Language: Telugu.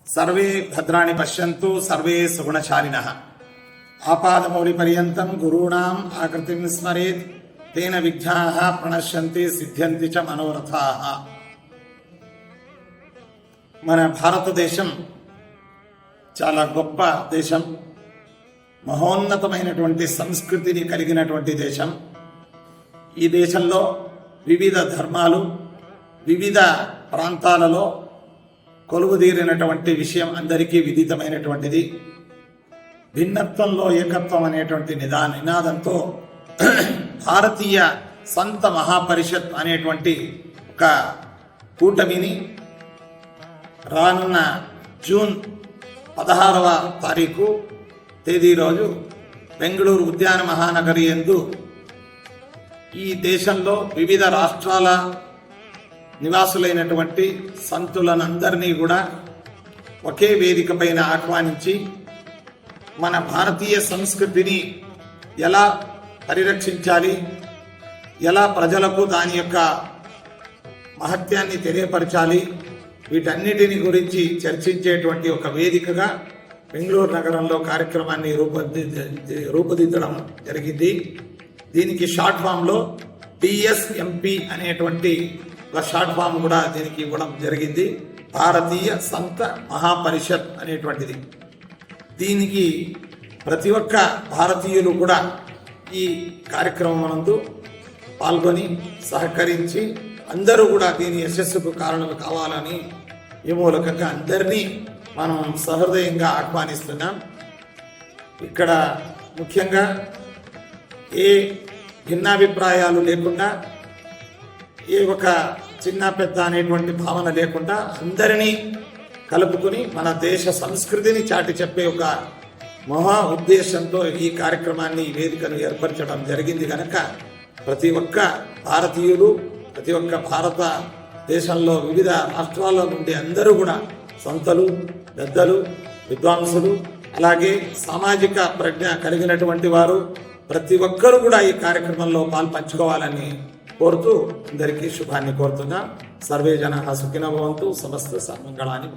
सर्वे भद्राणि पश्यन्तु सर्वे सुगुणशालिनः आपादमौलिपर्यन्तं गुरूणाम् आकृतिं स्मरेत् तेन विघ्नाः प्रणश्यन्ति सिद्ध्यन्ति च मनोरथाः। మన భారతదేశం చాలా గొప్ప దేశం, మహోన్నతమైనటువంటి సంస్కృతిని కలిగినటువంటి దేశం. ఈ దేశంలో వివిధ ధర్మాలు వివిధ ప్రాంతాలలో కొలువుదీరినటువంటి విషయం అందరికీ విదితమైనటువంటిది. భిన్నత్వంలో ఏకత్వం అనేటువంటి నినాదంతో భారతీయ సంత మహాపరిషత్ అనేటువంటి ఒక కూటమిని రానున్న జూన్ 16వ తారీఖు తేదీ రోజు బెంగళూరు ఉద్యాన మహానగరి యందు ఈ దేశంలో వివిధ రాష్ట్రాల నివాసులైనటువంటి సంతులనందరినీ కూడా ఒకే వేదిక పైన ఆహ్వానించి మన భారతీయ సంస్కృతిని ఎలా పరిరక్షించాలి, ఎలా ప్రజలకు దాని యొక్క మహత్యాన్ని తెలియపరచాలి, వీటన్నిటిని గురించి చర్చించేటువంటి ఒక వేదికగా బెంగళూరు నగరంలో కార్యక్రమాన్ని రూపుదిద్దడం జరిగింది. దీనికి షార్ట్ ఫామ్లో DSMP అనేటువంటి ఒక షార్ట్ ఫామ్ కూడా దీనికి ఇవ్వడం జరిగింది. భారతీయ సంత మహాపరిషత్ అనేటువంటిది. దీనికి ప్రతి ఒక్క భారతీయులు కూడా ఈ కార్యక్రమం నందు పాల్గొని సహకరించి అందరూ కూడా దీని యశస్సుకు కారణం కావాలని ఈ మూలకంగా అందరినీ మనం సహృదయంగా ఆహ్వానిస్తున్నాం. ఇక్కడ ముఖ్యంగా ఏ భిన్నాభిప్రాయాలు లేకుండా, ఏ ఒక చిన్న పెద్ద అనేటువంటి భావన లేకుండా అందరినీ కలుపుకుని మన దేశ సంస్కృతిని చాటి చెప్పే ఒక మహా ఉద్దేశంతో ఈ కార్యక్రమాన్ని, ఈ వేదికను ఏర్పరచడం జరిగింది. కనుక ప్రతి ఒక్క భారతీయులు, ప్రతి ఒక్క భారత దేశంలో వివిధ రాష్ట్రాల నుండి అందరూ కూడా సంతలు, పెద్దలు, విద్వాంసులు, అలాగే సామాజిక ప్రజ్ఞ కలిగినటువంటి వారు ప్రతి ఒక్కరూ కూడా ఈ కార్యక్రమంలో పాల్పంచుకోవాలని కోరుతూ అందరికీ శుభాన్ని కోరుతున్నా. సర్వే జనాః సుఖినో భవంతు. సమస్త సన్మంగళాని.